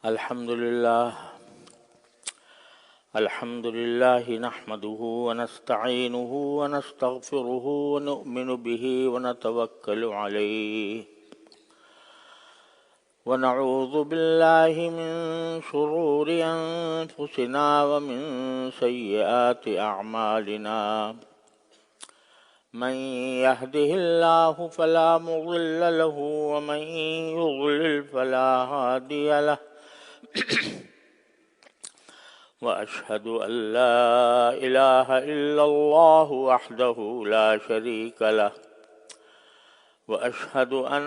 الحمد لله نحمده ونستعينه ونستغفره ونؤمن به ونتوكل عليه ونعوذ بالله من شرور أنفسنا ومن سيئات أعمالنا من يهده الله فلا مضل له ومن يضلل فلا هادي له وأشهد أن لا إله إلا الله وحده لا شريك له وأشهد أن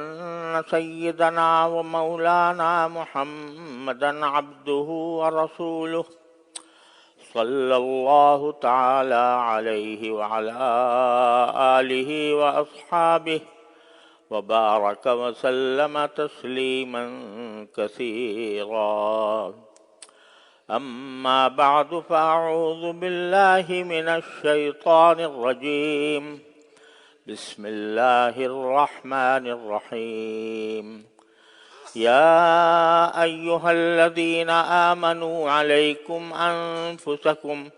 سيدنا ومولانا محمدا عبده ورسوله صلى الله تعالى عليه وعلى آله وأصحابه وبارك وسلم تسليما كثيرا. أما بعد فأعوذ بالله من الشيطان الرجيم. بسم الله الرحمن الرحيم. يا أيها الذين آمنوا عليكم أنفسكم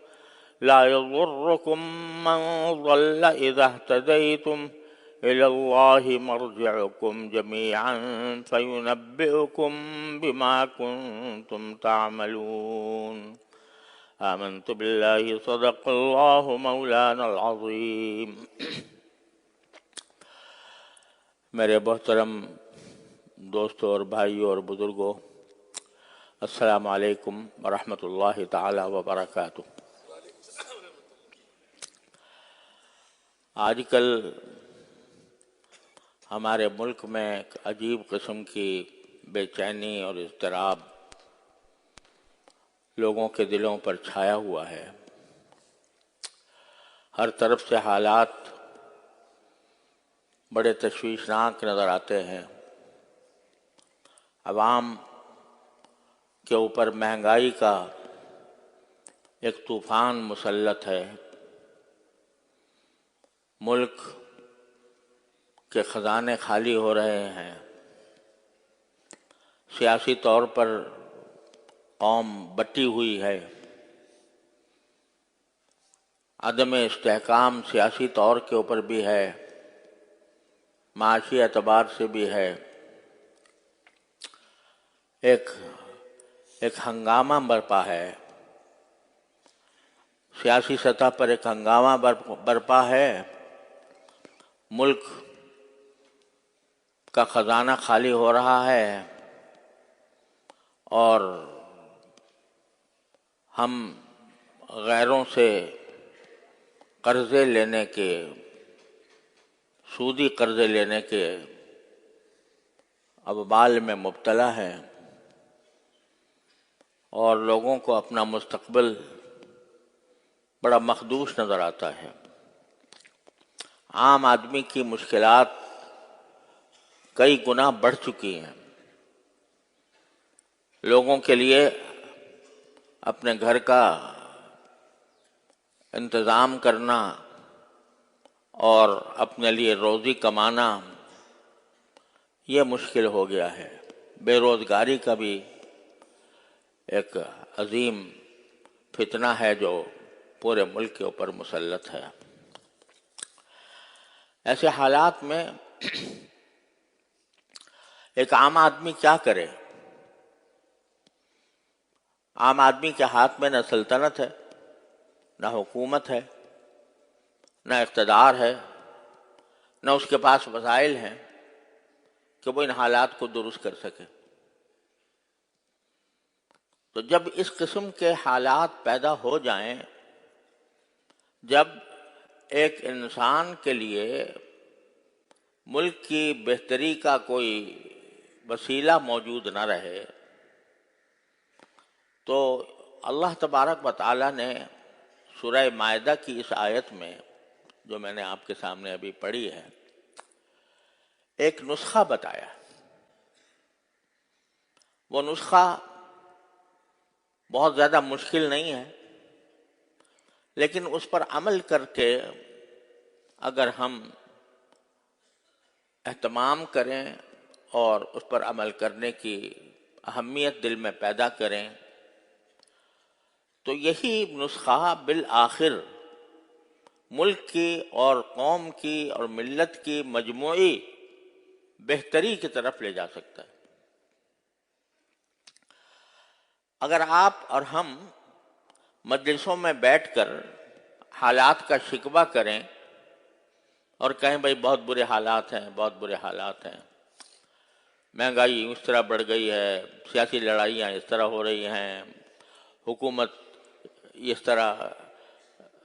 لا يضركم من ضل إذا اهتديتم إلى الله مرجعكم جميعا فينبئكم بما كنتم تعملون. آمنت بالله صدق الله مولانا العظيم. میرے محترم دوستوں اور بھائیوں اور بزرگوں، السلام علیکم ورحمۃ اللہ تعالی وبرکاتہ۔ آج کل ہمارے ملک میں ایک عجیب قسم کی بے چینی اور اضطراب لوگوں کے دلوں پر چھایا ہوا ہے۔ ہر طرف سے حالات بڑے تشویشناک نظر آتے ہیں۔ عوام کے اوپر مہنگائی کا ایک طوفان مسلط ہے۔ ملک کے خزانے خالی ہو رہے ہیں۔ سیاسی طور پر قوم بٹی ہوئی ہے۔ عدم استحکام سیاسی طور کے اوپر بھی ہے، معاشی اعتبار سے بھی ہے۔ ایک ہنگامہ برپا ہے، سیاسی سطح پر ایک ہنگامہ برپا ہے۔ ملک کا خزانہ خالی ہو رہا ہے اور ہم غیروں سے قرضے لینے کے، سودی قرضے لینے کے ابوال میں مبتلا ہیں اور لوگوں کو اپنا مستقبل بڑا مخدوش نظر آتا ہے۔ عام آدمی کی مشکلات کئی گنا بڑھ چکی ہیں۔ لوگوں کے لیے اپنے گھر کا انتظام کرنا اور اپنے لیے روزی کمانا یہ مشکل ہو گیا ہے۔ بے روزگاری کا بھی ایک عظیم فتنہ ہے جو پورے ملک کے اوپر مسلط ہے۔ ایسے حالات میں ایک عام آدمی کیا کرے؟ عام آدمی کے ہاتھ میں نہ سلطنت ہے، نہ حکومت ہے، نہ اقتدار ہے، نہ اس کے پاس وسائل ہیں کہ وہ ان حالات کو درست کر سکے۔ تو جب اس قسم کے حالات پیدا ہو جائیں، جب ایک انسان کے لیے ملک کی بہتری کا کوئی وسیلہ موجود نہ رہے، تو اللہ تبارک و تعالیٰ نے سورہ مائدہ کی اس آیت میں جو میں نے آپ کے سامنے ابھی پڑھی ہے، ایک نسخہ بتایا۔ وہ نسخہ بہت زیادہ مشکل نہیں ہے، لیکن اس پر عمل کر کے اگر ہم اہتمام کریں اور اس پر عمل کرنے کی اہمیت دل میں پیدا کریں، تو یہی نسخہ بالآخر ملک کی اور قوم کی اور ملت کی مجموعی بہتری کی طرف لے جا سکتا ہے۔ اگر آپ اور ہم مجلسوں میں بیٹھ کر حالات کا شکوہ کریں اور کہیں بھائی بہت برے حالات ہیں، بہت برے حالات ہیں، مہنگائی اس طرح بڑھ گئی ہے، سیاسی لڑائیاں اس طرح ہو رہی ہیں، حکومت اس طرح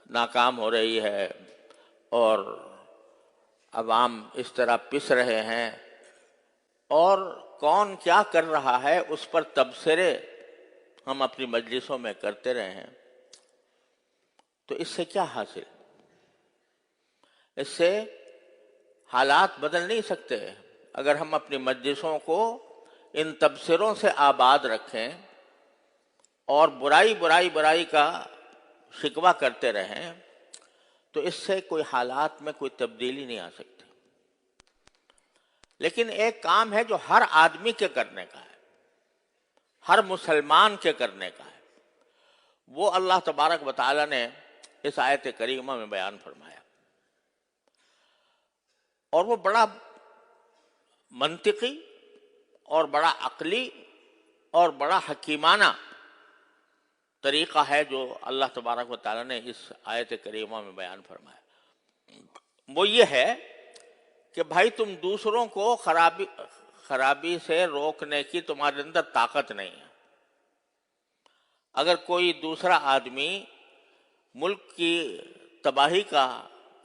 ناکام ہو رہی ہے، اور عوام اس طرح پس رہے ہیں، اور کون کیا کر رہا ہے اس پر تبصرے ہم اپنی مجلسوں میں کرتے رہے ہیں، تو اس سے کیا حاصل؟ اس سے حالات بدل نہیں سکتے۔ اگر ہم اپنی مجلسوں کو ان تبصروں سے آباد رکھیں اور برائی کا شکوہ کرتے رہیں، تو اس سے کوئی حالات میں کوئی تبدیلی نہیں آ سکتی۔ لیکن ایک کام ہے جو ہر آدمی کے کرنے کا ہے، ہر مسلمان کے کرنے کا ہے، وہ اللہ تبارک و تعالی نے اس آیت کریمہ میں بیان فرمایا، اور وہ بڑا منطقی اور بڑا عقلی اور بڑا حکیمانہ طریقہ ہے جو اللہ تبارک و تعالی نے اس آیت کریمہ میں بیان فرمایا۔ وہ یہ ہے کہ بھائی تم دوسروں کو خرابی سے روکنے کی تمہارے اندر طاقت نہیں ہے۔ اگر کوئی دوسرا آدمی ملک کی تباہی کا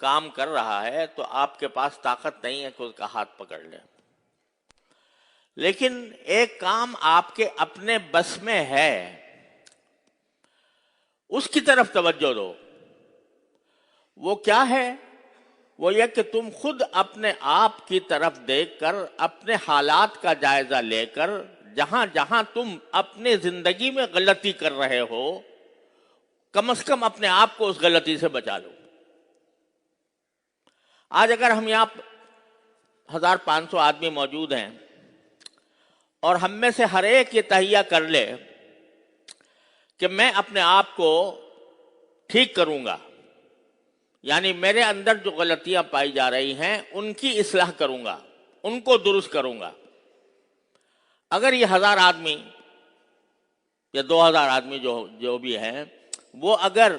کام کر رہا ہے تو آپ کے پاس طاقت نہیں ہے کہ اس کا ہاتھ پکڑ لیں، لیکن ایک کام آپ کے اپنے بس میں ہے، اس کی طرف توجہ دو۔ وہ کیا ہے؟ وہ یہ کہ تم خود اپنے آپ کی طرف دیکھ کر، اپنے حالات کا جائزہ لے کر، جہاں جہاں تم اپنے زندگی میں غلطی کر رہے ہو، کم از کم اپنے آپ کو اس غلطی سے بچا لو۔ آج اگر ہم یہاں 1500 آدمی موجود ہیں اور ہم میں سے ہر ایک یہ تہیہ کر لے کہ میں اپنے آپ کو ٹھیک کروں گا، یعنی میرے اندر جو غلطیاں پائی جا رہی ہیں ان کی اصلاح کروں گا، ان کو درست کروں گا۔ اگر یہ 1000 آدمی یا 2000 آدمی جو بھی ہیں، وہ اگر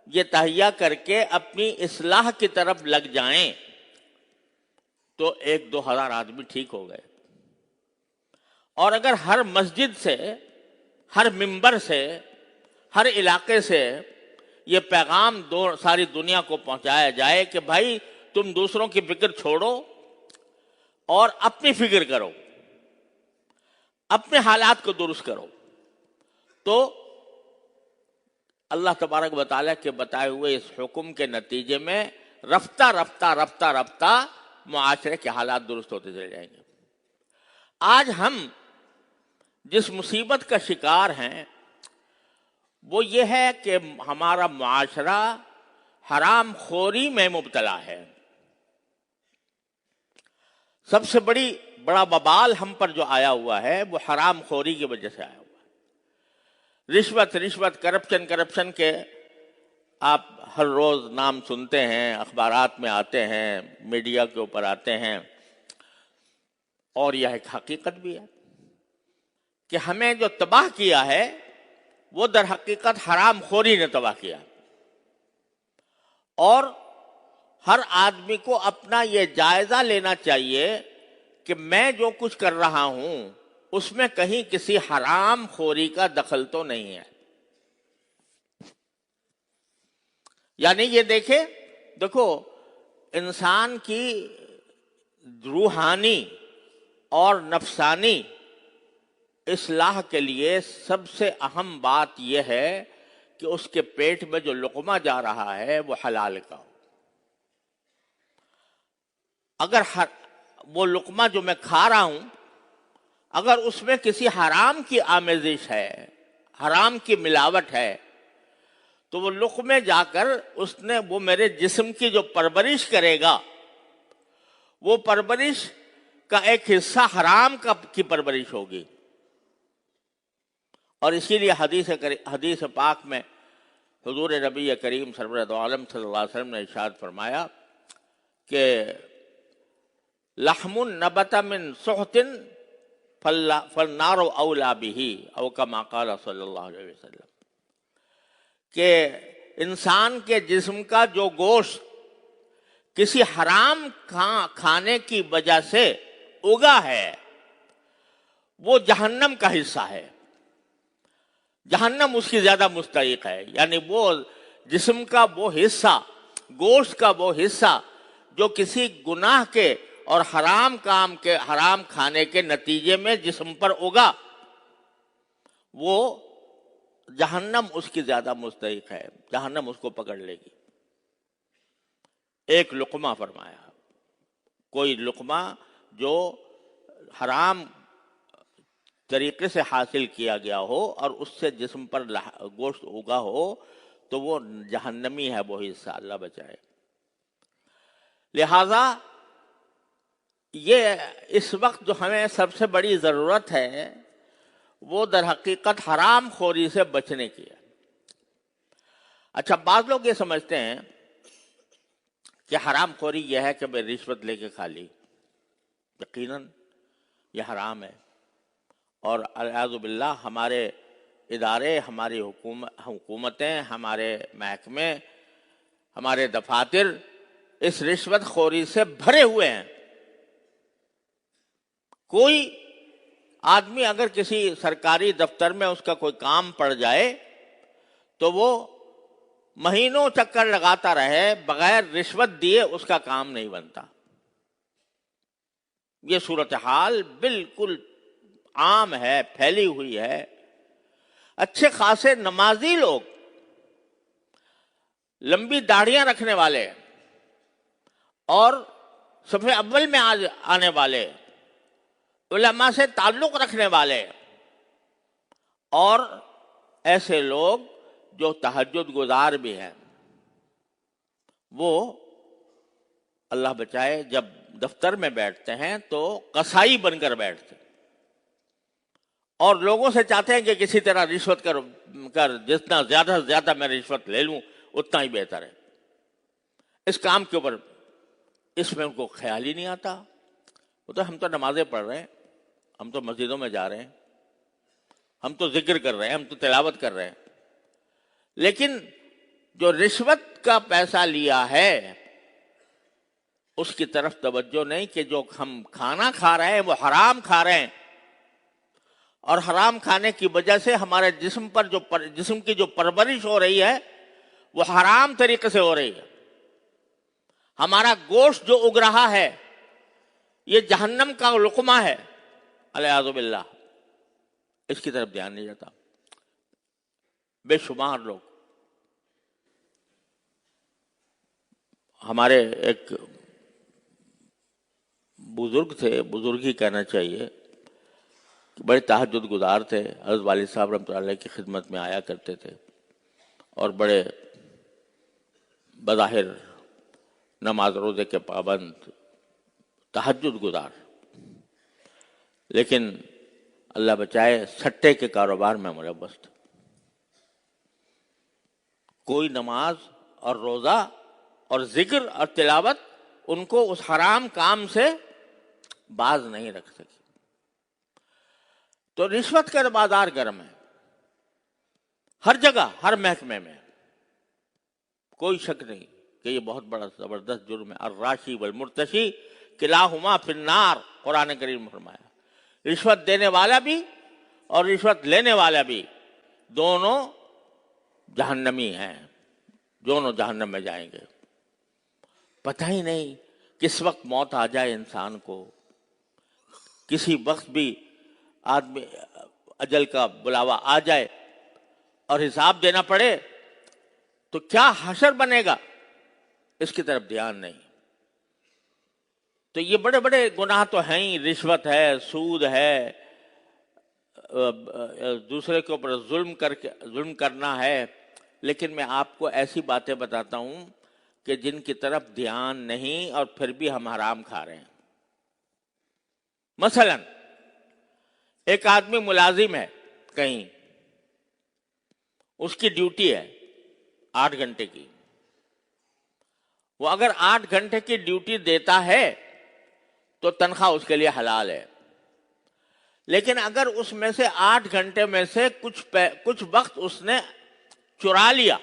یہ تہیہ کر کے اپنی اصلاح کی طرف لگ جائیں تو 1000-2000 آدمی ٹھیک ہو گئے۔ اور اگر ہر مسجد سے، ہر ممبر سے، ہر علاقے سے یہ پیغام ساری دنیا کو پہنچایا جائے کہ بھائی تم دوسروں کی فکر چھوڑو اور اپنی فکر کرو، اپنے حالات کو درست کرو، تو اللہ تبارک و تعالیٰ کے بتائے ہوئے اس حکم کے نتیجے میں رفتہ رفتہ معاشرے کے حالات درست ہوتے چلے جائیں گے۔ آج ہم جس مصیبت کا شکار ہیں وہ یہ ہے کہ ہمارا معاشرہ حرام خوری میں مبتلا ہے۔ سب سے بڑا وبال ہم پر جو آیا ہوا ہے وہ حرام خوری کی وجہ سے آیا ہوا ہے۔ رشوت کرپشن کے آپ ہر روز نام سنتے ہیں، اخبارات میں آتے ہیں، میڈیا کے اوپر آتے ہیں، اور یہ ایک حقیقت بھی ہے کہ ہمیں جو تباہ کیا ہے وہ در حقیقت حرام خوری نے تباہ کیا، اور ہر آدمی کو اپنا یہ جائزہ لینا چاہیے کہ میں جو کچھ کر رہا ہوں اس میں کہیں کسی حرام خوری کا دخل تو نہیں ہے۔ یعنی یہ دیکھو انسان کی روحانی اور نفسانی اصلاح کے لیے سب سے اہم بات یہ ہے کہ اس کے پیٹ میں جو لقمہ جا رہا ہے وہ حلال کا ہو۔ اگر وہ لقمہ جو میں کھا رہا ہوں اگر اس میں کسی حرام کی آمیزش ہے، حرام کی ملاوٹ ہے، تو وہ لقمے جا کر وہ میرے جسم کی جو پرورش کرے گا، وہ پرورش کا ایک حصہ حرام کی پرورش ہوگی، اور اسی لیے حدیث پاک میں حضور نبی کریم سرورت عالم صلی اللہ علیہ وسلم نے ارشاد فرمایا کہ لحم نبت من سحت فالنار اولا به او کما قال صلی اللہ علیہ وسلم، کہ انسان کے جسم کا جو گوشت کسی حرام کھانے کی وجہ سے اگا ہے وہ جہنم کا حصہ ہے، جہنم اس کی زیادہ مستحق ہے۔ یعنی وہ جسم کا وہ حصہ، گوشت کا وہ حصہ جو کسی گناہ کے اور حرام کھانے کے نتیجے میں جسم پر اگا، وہ جہنم اس کی زیادہ مستحق ہے، جہنم اس کو پکڑ لے گی۔ ایک لقمہ فرمایا، کوئی لقمہ جو حرام طریقے سے حاصل کیا گیا ہو اور اس سے جسم پر گوشت اگا ہو تو وہ جہنمی ہے وہ حصہ، اللہ بچائے۔ لہذا یہ اس وقت جو ہمیں سب سے بڑی ضرورت ہے وہ در حقیقت حرام خوری سے بچنے کی ہے۔ اچھا، بعض لوگ یہ سمجھتے ہیں کہ حرام خوری یہ ہے کہ میں رشوت لے کے کھا لی، یقیناً یہ حرام ہے، اور اعوذ باللہ ہمارے ادارے، ہماری حکومتیں، ہمارے محکمے، ہمارے دفاتر اس رشوت خوری سے بھرے ہوئے ہیں۔ کوئی آدمی اگر کسی سرکاری دفتر میں اس کا کوئی کام پڑ جائے تو وہ مہینوں چکر لگاتا رہے، بغیر رشوت دیے اس کا کام نہیں بنتا۔ یہ صورتحال بالکل عام ہے، پھیلی ہوئی ہے۔ اچھے خاصے نمازی لوگ، لمبی داڑھیاں رکھنے والے اور صف اول میں آنے والے، علماء سے تعلق رکھنے والے، اور ایسے لوگ جو تہجد گزار بھی ہیں، وہ اللہ بچائے جب دفتر میں بیٹھتے ہیں تو قصائی بن کر بیٹھتے ہیں اور لوگوں سے چاہتے ہیں کہ کسی طرح رشوت کر جتنا زیادہ سے زیادہ میں رشوت لے لوں اتنا ہی بہتر ہے۔ اس کام کے اوپر اس میں ان کو خیال ہی نہیں آتا۔ وہ تو ہم تو نمازیں پڑھ رہے ہیں، ہم تو مسجدوں میں جا رہے ہیں، ہم تو ذکر کر رہے ہیں، ہم تو تلاوت کر رہے ہیں، لیکن جو رشوت کا پیسہ لیا ہے اس کی طرف توجہ نہیں کہ جو ہم کھانا کھا رہے ہیں وہ حرام کھا رہے ہیں، اور حرام کھانے کی وجہ سے ہمارے جسم کی جو پرورش ہو رہی ہے وہ حرام طریقے سے ہو رہی ہے۔ ہمارا گوشت جو اگ رہا ہے یہ جہنم کا لقمہ ہے، والعیاذ باللہ۔ اس کی طرف دھیان نہیں جاتا۔ بے شمار لوگ، ہمارے ایک بزرگ تھے، بزرگ ہی کہنا چاہیے، بڑے تہجد گزار تھے، حضرت والد صاحب رحمۃ اللہ علیہ کی خدمت میں آیا کرتے تھے اور بڑے بظاہر نماز روزے کے پابند، تہجد گزار، لیکن اللہ بچائے سٹے کے کاروبار میں ملوث تھے۔ کوئی نماز اور روزہ اور ذکر اور تلاوت ان کو اس حرام کام سے باز نہیں رکھ سکی۔ تو رشوت کا بازار گرم ہے، ہر جگہ، ہر محکمے میں، کوئی شک نہیں کہ یہ بہت بڑا زبردست جرم ہے۔ الراشی والمرتشی کلاہما فی النار، قرآن کریم میں فرمایا۔ رشوت دینے والا بھی اور رشوت لینے والا بھی دونوں جہنمی ہیں، دونوں جہنم میں جائیں گے۔ پتہ ہی نہیں کس وقت موت آ جائے انسان کو، کسی وقت بھی آدمی اجل کا بلاوا آ جائے اور حساب دینا پڑے تو کیا حشر بنے گا، اس کی طرف دھیان نہیں۔ تو یہ بڑے بڑے گناہ تو ہیں ہی، رشوت ہے، سود ہے، دوسرے کے اوپر ظلم کرنا ہے، لیکن میں آپ کو ایسی باتیں بتاتا ہوں کہ جن کی طرف دھیان نہیں اور پھر بھی ہم حرام کھا رہے ہیں۔ مثلا ایک آدمی ملازم ہے کہیں، اس کی ڈیوٹی ہے 8 گھنٹے کی. وہ اگر 8 گھنٹے کی ڈیوٹی دیتا ہے تو تنخواہ اس کے لیے حلال ہے. لیکن اگر اس میں سے 8 گھنٹے میں سے کچھ وقت اس نے چرا لیا،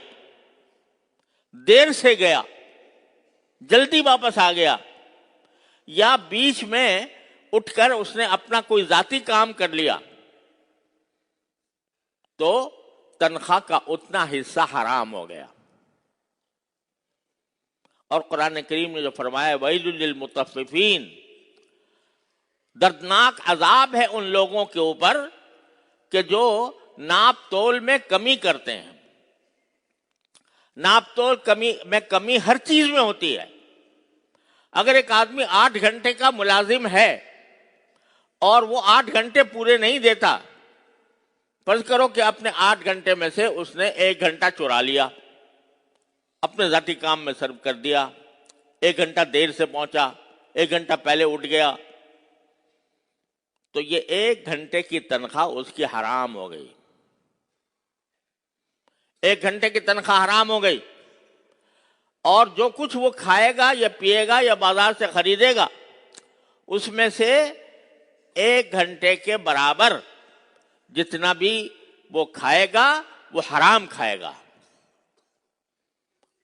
دیر سے گیا، جلدی واپس آ گیا، یا بیچ میں اٹھ کر اس نے اپنا کوئی ذاتی کام کر لیا، تو تنخواہ کا اتنا حصہ حرام ہو گیا. اور قرآن کریم نے جو فرمایا ویل للمطففین، دردناک عذاب ہے ان لوگوں کے اوپر کہ جو ناپ تول میں کمی کرتے ہیں. ناپ تول میں کمی ہر چیز میں ہوتی ہے. اگر ایک آدمی 8 گھنٹے کا ملازم ہے اور وہ 8 گھنٹے پورے نہیں دیتا، فرض کرو کہ اپنے 8 گھنٹے میں سے اس نے 1 گھنٹہ چرا لیا، اپنے ذاتی کام میں صرف کر دیا، 1 گھنٹہ دیر سے پہنچا، 1 گھنٹہ پہلے اٹھ گیا، تو یہ 1 گھنٹے کی تنخواہ اس کی حرام ہو گئی. 1 گھنٹے کی تنخواہ حرام ہو گئی. اور جو کچھ وہ کھائے گا یا پیے گا یا بازار سے خریدے گا، اس میں سے 1 گھنٹے کے برابر جتنا بھی وہ کھائے گا وہ حرام کھائے گا.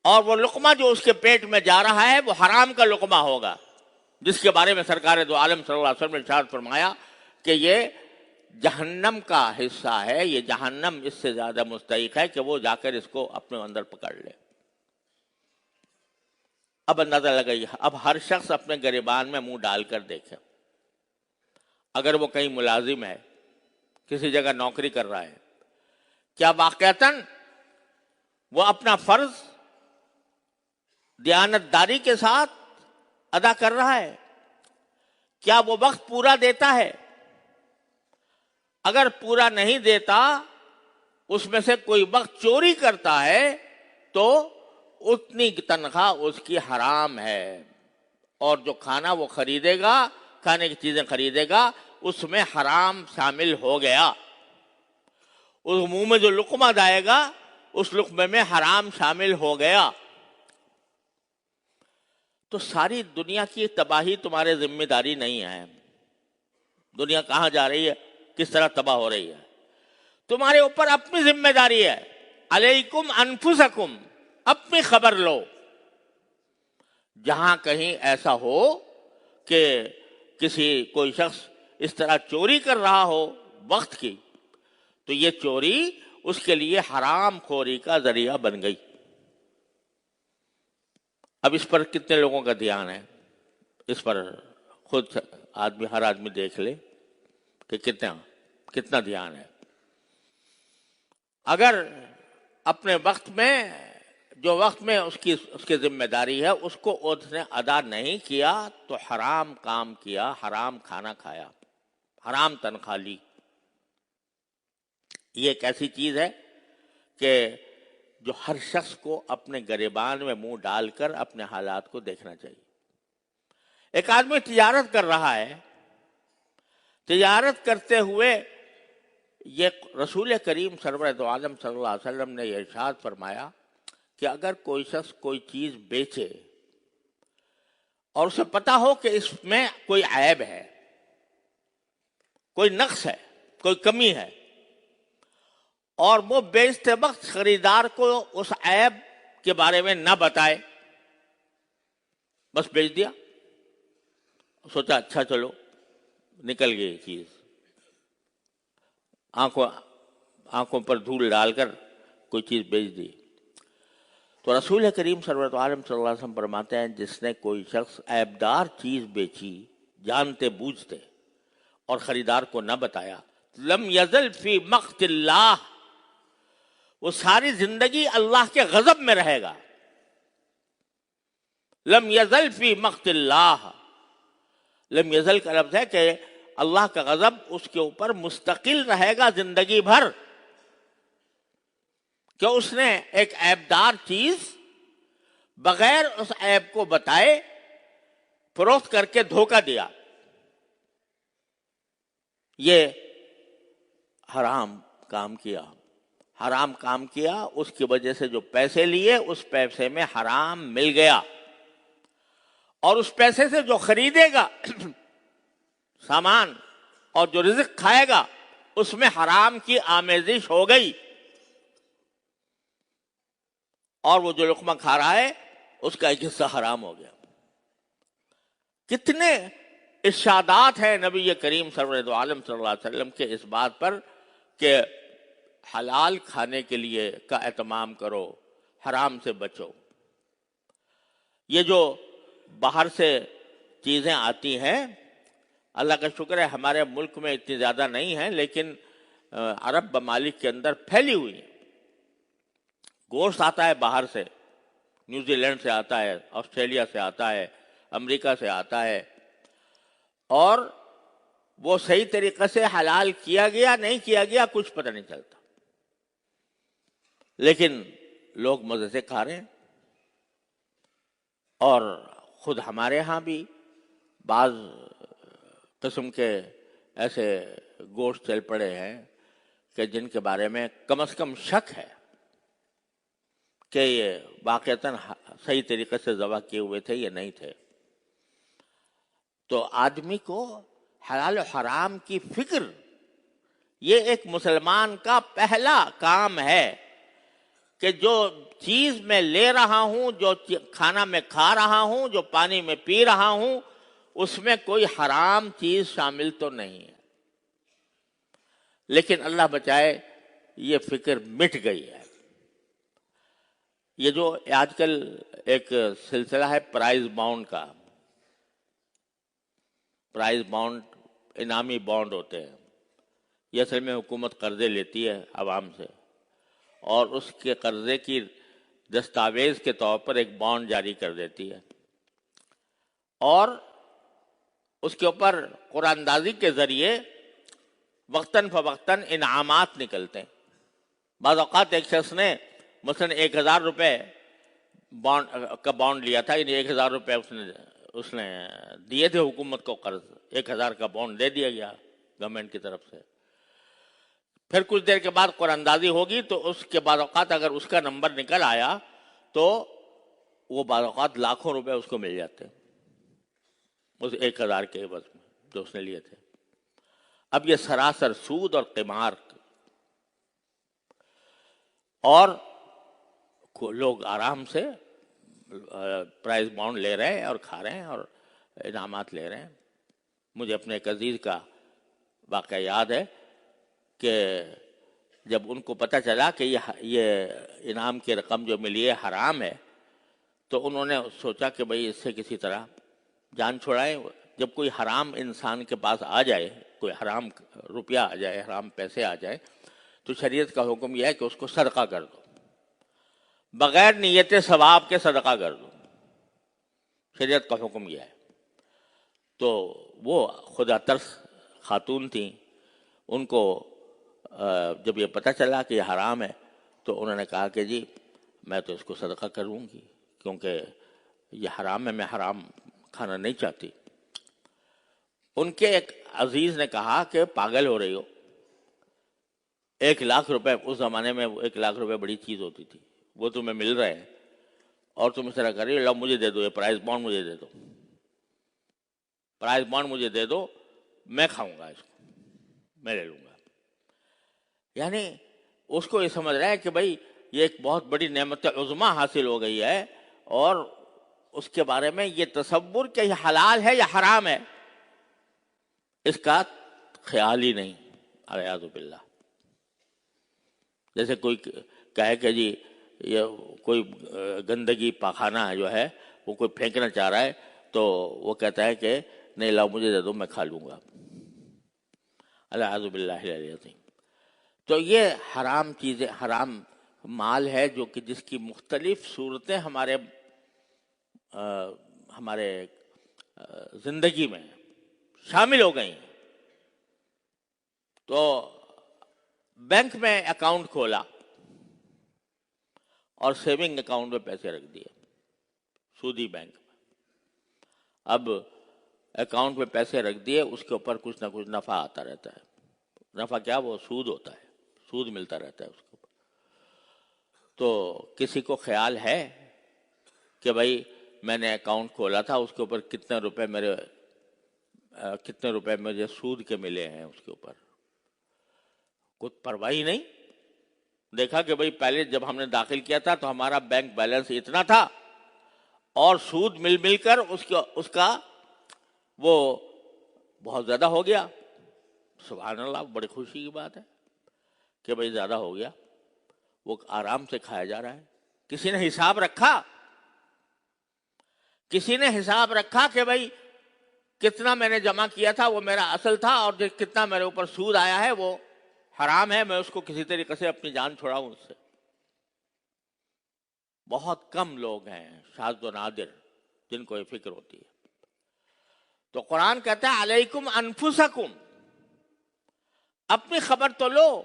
اور وہ لقمہ جو اس کے پیٹ میں جا رہا ہے وہ حرام کا لقمہ ہوگا، جس کے بارے میں سرکار دو عالم صلی اللہ علیہ وسلم نے ارشاد فرمایا کہ یہ جہنم کا حصہ ہے، یہ جہنم اس سے زیادہ مستحق ہے کہ وہ جا کر اس کو اپنے اندر پکڑ لے. اب اندازہ لگائیے، اب ہر شخص اپنے گریبان میں منہ ڈال کر دیکھے. اگر وہ کہیں ملازم ہے، کسی جگہ نوکری کر رہا ہے، کیا واقعتاً وہ اپنا فرض دیانتداری کے ساتھ ادا کر رہا ہے؟ کیا وہ وقت پورا دیتا ہے؟ اگر پورا نہیں دیتا، اس میں سے کوئی وقت چوری کرتا ہے، تو اتنی تنخواہ اس کی حرام ہے. اور جو کھانا وہ خریدے گا، کھانے کی چیزیں خریدے گا، اس میں حرام شامل ہو گیا. اس منہ میں جو لقمہ جائے گا، اس لقمے میں حرام شامل ہو گیا. تو ساری دنیا کی تباہی تمہارے ذمہ داری نہیں ہے. دنیا کہاں جا رہی ہے، کس طرح تباہ ہو رہی ہے، تمہارے اوپر اپنی ذمہ داری ہے. علیکم انفسکم، اپنی خبر لو. جہاں کہیں ایسا ہو کہ کوئی شخص اس طرح چوری کر رہا ہو وقت کی، تو یہ چوری اس کے لیے حرام خوری کا ذریعہ بن گئی. اب اس پر کتنے لوگوں کا دھیان ہے؟ اس پر خود ہر آدمی دیکھ لے کہ کتنا دھیان ہے. اگر اپنے وقت میں جو وقت میں اس کی ذمہ داری ہے اس کو اس نے ادا نہیں کیا، تو حرام کام کیا، حرام کھانا کھایا، حرام تنخواہ لی. یہ ایک ایسی چیز ہے کہ جو ہر شخص کو اپنے گریبان میں منہ ڈال کر اپنے حالات کو دیکھنا چاہیے. ایک آدمی تجارت کر رہا ہے، تجارت کرتے ہوئے یہ رسول کریم سرور دو عالم صلی اللہ علیہ وسلم نے یہ ارشاد فرمایا کہ اگر کوئی شخص کوئی چیز بیچے اور اسے پتا ہو کہ اس میں کوئی عیب ہے، کوئی نقص ہے، کوئی کمی ہے، اور وہ بیچتے وقت خریدار کو اس عیب کے بارے میں نہ بتائے، بس بیچ دیا، سوچا اچھا چلو نکل گئی چیز، آنکھوں پر دھول ڈال کر کوئی چیز بیچ دی. تو رسول کریم سرورت عالم صلی اللہ علیہ وسلم فرماتے ہیں جس نے کوئی شخص عیبدار چیز بیچی جانتے بوجھتے اور خریدار کو نہ بتایا، لم یزل فی مقت اللہ، وہ ساری زندگی اللہ کے غضب میں رہے گا. لم یزل فی مقت اللہ، لم یزل کا لفظ ہے کہ اللہ کا غضب اس کے اوپر مستقل رہے گا زندگی بھر، کہ اس نے ایک عیبدار چیز بغیر اس عیب کو بتائے فروخت کر کے دھوکہ دیا. یہ حرام کام کیا، حرام کام کیا، اس کی وجہ سے جو پیسے لیے اس پیسے میں حرام مل گیا، اور اس پیسے سے جو خریدے گا سامان اور جو رزق کھائے گا اس میں حرام کی آمیزش ہو گئی، اور وہ جو لقمہ کھا رہا ہے اس کا ایک حصہ حرام ہو گیا۔ کتنے ارشادات ہیں نبی کریم سرور دو عالم صلی اللہ علیہ وسلم کے اس بات پر کہ حلال کھانے کے لیے کا اہتمام کرو، حرام سے بچو۔ یہ جو باہر سے چیزیں آتی ہیں، اللہ کا شکر ہے ہمارے ملک میں اتنی زیادہ نہیں ہیں، لیکن عرب ممالک کے اندر پھیلی ہوئی ہیں۔ گوشت آتا ہے باہر سے، نیوزی لینڈ سے آتا ہے، آسٹریلیا سے آتا ہے، امریکہ سے آتا ہے، اور وہ صحیح طریقے سے حلال کیا گیا نہیں کیا گیا کچھ پتہ نہیں چلتا، لیکن لوگ مزے سے کھا رہے ہیں۔ اور خود ہمارے ہاں بھی بعض قسم کے ایسے گوشت چل پڑے ہیں کہ جن کے بارے میں کم از کم شک ہے کہ یہ واقعتاً صحیح طریقے سے ذبح کیے ہوئے تھے یا نہیں تھے۔ تو آدمی کو حلال و حرام کی فکر، یہ ایک مسلمان کا پہلا کام ہے کہ جو چیز میں لے رہا ہوں، جو کھانا میں کھا رہا ہوں، جو پانی میں پی رہا ہوں، اس میں کوئی حرام چیز شامل تو نہیں ہے۔ لیکن اللہ بچائے یہ فکر مٹ گئی ہے۔ یہ جو آج کل ایک سلسلہ ہے پرائز بانڈ کا، پرائز بانڈ انعامی بانڈ ہوتے ہیں، یہ اصل میں حکومت قرضے لیتی ہے عوام سے، اور اس کے قرضے کی دستاویز کے طور پر ایک بانڈ جاری کر دیتی ہے، اور اس کے اوپر قرآن اندازی کے ذریعے وقتاً فوقتاً انعامات نکلتے ہیں۔ بعض اوقات ایک شخص نے مثلاً 1000 روپے کا بانڈ لیا تھا، یعنی 1000 روپے اس نے دیے تھے حکومت کو قرض، 1000 کا بانڈ دے دیا گیا گورنمنٹ کی طرف سے۔ پھر کچھ دیر کے بعد قرآن اندازی ہوگی تو اس کے بعد اوقات اگر اس کا نمبر نکل آیا تو وہ بعض اوقات لاکھوں روپے اس کو مل جاتے ہیں اس 1000 کے عوض میں جو اس نے لیے تھے۔ اب یہ سراسر سود اور قمار، اور لوگ آرام سے پرائز بانڈ لے رہے ہیں اور کھا رہے ہیں اور انعامات لے رہے ہیں۔ مجھے اپنے ایک عزیز کا واقعہ یاد ہے کہ جب ان کو پتہ چلا کہ یہ انعام کی رقم جو ملی ہے حرام ہے، تو انہوں نے سوچا کہ بھئی اس سے کسی طرح جان چھڑائیں۔ جب کوئی حرام انسان کے پاس آ جائے، کوئی حرام روپیہ آ جائے، حرام پیسے آ جائیں، تو شریعت کا حکم یہ ہے کہ اس کو صدقہ کر دو، بغیر نیت ثواب کے صدقہ کر دو، شریعت کا حکم یہ ہے۔ تو وہ خدا ترس خاتون تھیں، ان کو جب یہ پتہ چلا کہ یہ حرام ہے تو انہوں نے کہا کہ جی میں تو اس کو صدقہ کروں گی، کیونکہ یہ حرام ہے، میں حرام کھانا نہیں چاہتی۔ ان کے ایک عزیز نے کہا کہ پاگل ہو رہی ہو، 1,00,000 روپے اس زمانے میں 1,00,000 روپے بڑی چیز ہوتی تھی، وہ تمہیں مل رہے ہیں اور تم اس طرح کر رہی ہو، لو مجھے دے دو، یہ پرائز بانڈ مجھے دے دو، پرائز بانڈ مجھے دے دو، میں کھاؤں گا اس کو، میں لے لوں گا۔ یعنی اس کو یہ سمجھ رہا ہے کہ بھائی یہ ایک بہت بڑی نعمت عظمیٰ حاصل ہو گئی ہے، اور اس کے بارے میں یہ تصور کہ یہ حلال ہے یا حرام ہے اس کا خیال ہی نہیں، اعوذ باللہ۔ جیسے کوئی کہے کہ جی یہ کوئی گندگی پاخانہ جو ہے وہ کوئی پھینکنا چاہ رہا ہے تو وہ کہتا ہے کہ نہیں لاؤ مجھے دے دو، میں کھا لوں گا، اعوذ باللہ العلی العظیم۔ تو یہ حرام چیزیں، حرام مال ہے جو کہ جس کی مختلف صورتیں ہمارے زندگی میں شامل ہو گئی ہیں۔ تو بینک میں اکاؤنٹ کھولا اور سیونگ اکاؤنٹ میں پیسے رکھ دیے، سودی بینک میں۔ اب اکاؤنٹ میں پیسے رکھ دیے، اس کے اوپر کچھ نہ کچھ نفع آتا رہتا ہے۔ نفع کیا؟ وہ سود ہوتا ہے، سود ملتا رہتا ہے اس کے اوپر۔ تو کسی کو خیال ہے کہ بھائی میں نے اکاؤنٹ کھولا تھا اس کے اوپر کتنے روپے مجھے سود کے ملے ہیں، اس کے اوپر کچھ پرواہ ہی نہیں؟ دیکھا کہ بھائی پہلے جب ہم نے داخل کیا تھا تو ہمارا بینک بیلنس اتنا تھا اور سود مل کر اس کا وہ بہت زیادہ ہو گیا. سبحان اللہ، بڑی خوشی کی بات ہے کہ بھائی زیادہ ہو گیا، وہ آرام سے کھایا جا رہا ہے. کسی نے حساب رکھا کہ بھائی کتنا میں نے جمع کیا تھا وہ میرا اصل تھا، اور کتنا میرے اوپر سود آیا ہے وہ حرام ہے، میں اس کو کسی طریقے سے اپنی جان چھڑاؤں اس سے. بہت کم لوگ ہیں، شاذ و نادر، جن کو یہ فکر ہوتی ہے. تو قرآن کہتا ہے علیکم انفسکم، اپنی خبر تو لو.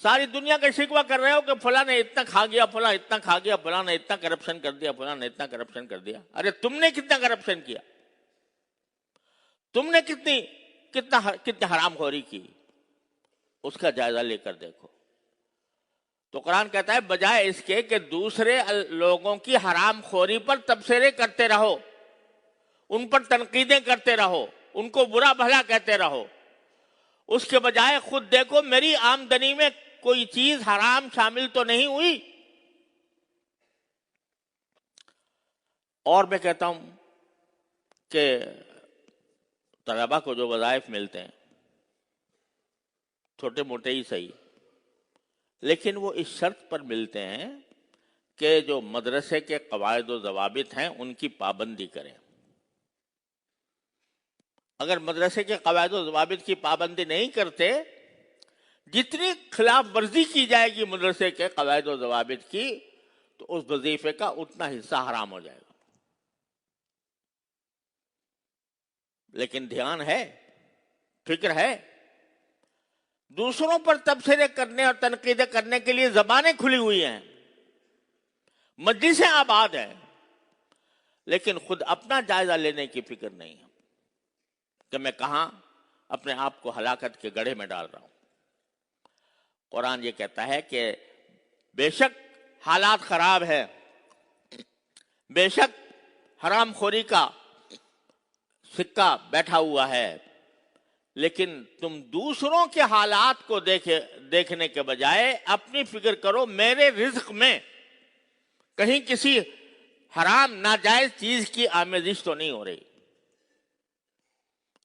ساری دنیا کا شکوہ کر رہے ہو کہ فلاں نے اتنا کھا گیا، فلاں اتنا کھا گیا، فلاں نے اتنا کرپشن کر دیا، فلاں نے اتنا کرپشن کر دیا. ارے تم نے کتنا کرپشن کیا؟ تم نے کتنی حرام خوری کی؟ اس کا جائزہ لے کر دیکھو. تو قرآن کہتا ہے بجائے اس کے کہ دوسرے لوگوں کی حرام خوری پر تبصرے کرتے رہو، ان پر تنقیدیں کرتے رہو، ان کو برا بھلا کہتے رہو، اس کے بجائے خود دیکھو میری آمدنی میں کوئی چیز حرام شامل تو نہیں ہوئی. اور میں کہتا ہوں کہ طلبا کو جو وظائف ملتے ہیں چھوٹے موٹے ہی صحیح، لیکن وہ اس شرط پر ملتے ہیں کہ جو مدرسے کے قواعد و ضوابط ہیں ان کی پابندی کریں. اگر مدرسے کے قواعد و ضوابط کی پابندی نہیں کرتے، جتنی خلاف ورزی کی جائے گی مدرسے کے قواعد و ضوابط کی، تو اس وظیفے کا اتنا حصہ حرام ہو جائے گا. لیکن دھیان ہے، فکر ہے، دوسروں پر تبصرے کرنے اور تنقیدیں کرنے کے لیے زبانیں کھلی ہوئی ہیں، مجلسیں آباد ہیں، لیکن خود اپنا جائزہ لینے کی فکر نہیں ہے کہ میں کہاں اپنے آپ کو ہلاکت کے گڑھے میں ڈال رہا ہوں. قرآن یہ کہتا ہے کہ بے شک حالات خراب ہے، بے شک حرام خوری کا سکہ بیٹھا ہوا ہے، لیکن تم دوسروں کے حالات کو دیکھنے کے بجائے اپنی فکر کرو میرے رزق میں کہیں کسی حرام ناجائز چیز کی آمیزش تو نہیں ہو رہی.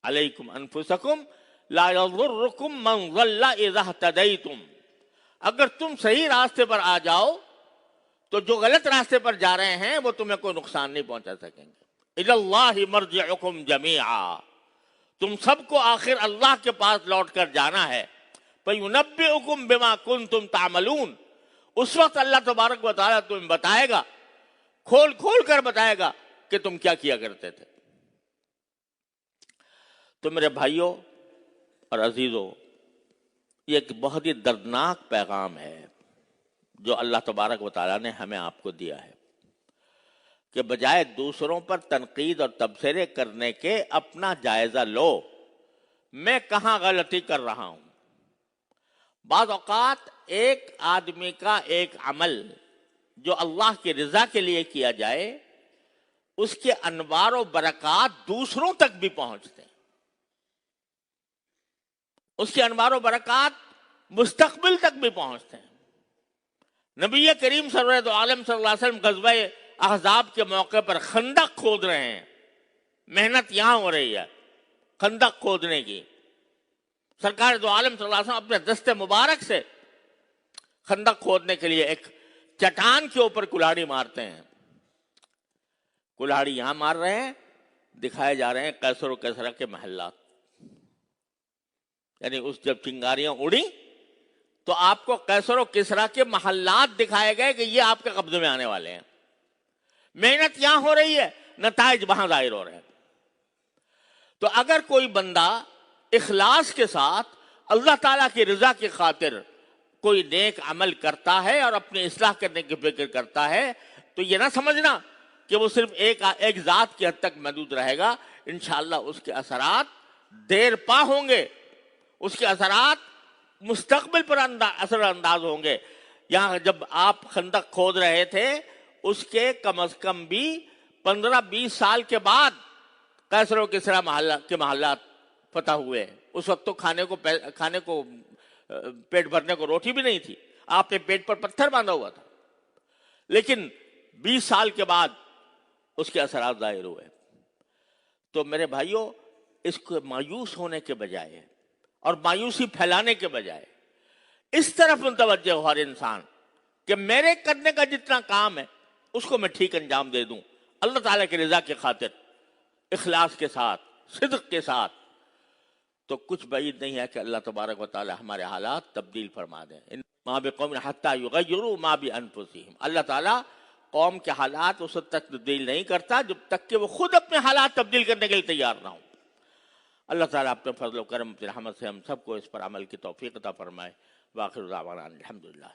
علیکم انفسکم لا یضرکم من ضل اذا اہتدیتم، اگر تم صحیح راستے پر آ جاؤ تو جو غلط راستے پر جا رہے ہیں وہ تمہیں کوئی نقصان نہیں پہنچا سکیں گے. الی اللہ مرجعکم جمیعا، تم سب کو آخر اللہ کے پاس لوٹ کر جانا ہے. فینبئکم بما کنتم تعملون، اس وقت اللہ تبارک و تعالیٰ تمہیں بتائے گا، کھول کر بتائے گا کہ تم کیا کیا کرتے تھے. تو میرے بھائیوں اور عزیزوں، یہ ایک بہت ہی دردناک پیغام ہے جو اللہ تبارک و تعالیٰ نے ہمیں آپ کو دیا ہے کہ بجائے دوسروں پر تنقید اور تبصرے کرنے کے اپنا جائزہ لو، میں کہاں غلطی کر رہا ہوں. بعض اوقات ایک آدمی کا ایک عمل جو اللہ کی رضا کے لیے کیا جائے، اس کے انوار و برکات دوسروں تک بھی پہنچتے ہیں، اس کے انوار و برکات مستقبل تک بھی پہنچتے ہیں. نبی کریم سرورت عالم صلی اللہ علیہ وسلم غزوہ احزاب کے موقع پر خندق کھود رہے ہیں، محنت یہاں ہو رہی ہے خندق کھودنے کی. سرکار دو عالم صلی اللہ علیہ وسلم اپنے دست مبارک سے خندق کھودنے کے لیے ایک چٹان کے اوپر کلاڑی مارتے ہیں. کلاڑی یہاں مار رہے ہیں، دکھائے جا رہے ہیں قیصر و کسریٰ کے محلات. یعنی اس جب چنگاریاں اڑی تو آپ کو قیصر و کسریٰ کے محلات دکھائے گئے کہ یہ آپ کے قبضے میں آنے والے ہیں. محنت یہاں ہو رہی ہے، نتائج وہاں ظاہر ہو رہے ہیں. تو اگر کوئی بندہ اخلاص کے ساتھ اللہ تعالیٰ کی رضا کی خاطر کوئی نیک عمل کرتا ہے اور اپنی اصلاح کرنے کی فکر کرتا ہے، تو یہ نہ سمجھنا کہ وہ صرف ایک ذات کی حد تک محدود رہے گا. انشاءاللہ اس کے اثرات دیر پا ہوں گے، اس کے اثرات مستقبل پر اثر انداز ہوں گے. یہاں جب آپ خندق کھود رہے تھے اس کے کم از کم بھی 15-20 سال کے بعد کیسر و کسرا کے محلات فتح ہوئے. اس وقت تو کھانے کو پیٹ بھرنے کو روٹی بھی نہیں تھی, آپ نے پیٹ پر پتھر باندھا ہوا تھا. لیکن 20 سال کے بعد اس کے اثرات ظاہر ہوئے. تو میرے بھائیوں, اس کو مایوس ہونے کے بجائے اور مایوسی پھیلانے کے بجائے اس طرف متوجہ ہو ہر انسان کہ میرے کرنے کا جتنا کام ہے اس کو میں ٹھیک انجام دے دوں, اللہ تعالیٰ کی رضا کی خاطر, اخلاص کے ساتھ, صدق کے ساتھ. تو کچھ بعید نہیں ہے کہ اللہ تبارک و تعالی ہمارے حالات تبدیل فرما دیں. ما بقوم حتی یغیروا ما بانفسہم, اللہ تعالیٰ قوم کے حالات اس وقت تک تبدیل نہیں کرتا جب تک کہ وہ خود اپنے حالات تبدیل کرنے کے لیے تیار نہ ہوں. اللہ تعالیٰ اپنے فضل و کرم اپنی رحمت سے ہم سب کو اس پر عمل کی توفیق عطا فرمائے. وآخر دعوانا الحمدللہ.